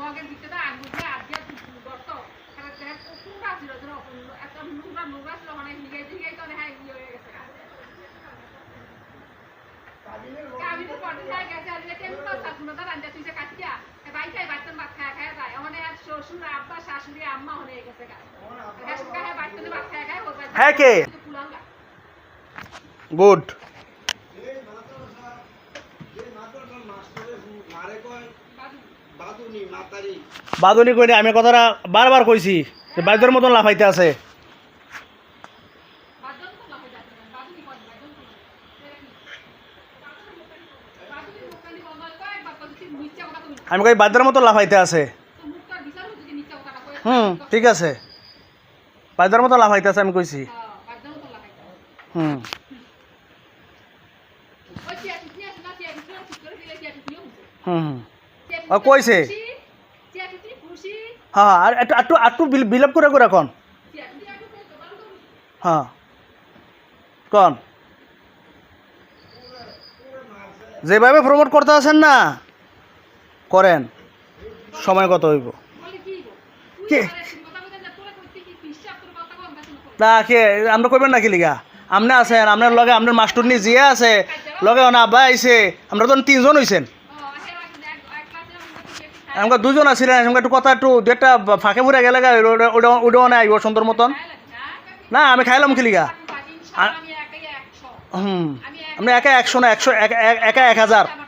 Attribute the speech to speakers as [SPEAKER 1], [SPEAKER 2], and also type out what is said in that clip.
[SPEAKER 1] মগের ভিতরে আঙ্গুল দিয়ে আর দিয়ে গর্ত কোনটা ছিল একটা নোংরা নোংরা ছিল অনেক লিগাই দিগাই তো হ্যাঁ ইয়ে হয়ে গেছে আমি তো পড়তে যাই গেছে আর কেমন তো সাকুনা দা রান্না তুই যে কাটিয়া ভাই খাই বাচ্চা ভাত খায় খায় যায় অনেক আর শ্বশুর আব্বা শাশুড়ি আম্মা হয়ে গেছে হ্যাঁ খায় বাচ্চা ভাত খায় খায় ওর বাচ্চা
[SPEAKER 2] হ্যাঁ কে গুড বাদুনি কইনি আমি কথাটা বারবার কইছি যে বাইদের মতন লাফাইতে আছে আমি কই বাইদের মতন লাফাইতে আছে ঠিক আছে বাইদের মতো লাফাইতে আছে আমি কইছি কইছে হ্যাঁ আর একটু একটু বিলাপ করে করে কন হ্যাঁ কন যেভাবে প্রমোট করতে আছেন না করেন সময় কত হইব কি না কে আমরা কইবেন নাকি লিগা আপনি আছেন আপনার লগে আপনার মাস্টরনি জিয়া আছে লগে না আব্বা আইছে আমরা তো 3 জন হইছেন আমাকে 2 জন আছিলেন আমাকে একটু কথা একটু একটা ফাঁকে ফুরে গেলে ওটাও না আইব সুন্দর মতন না আমি খাইলাম কি লিগা আপনি একা 100 না 100 একা 1000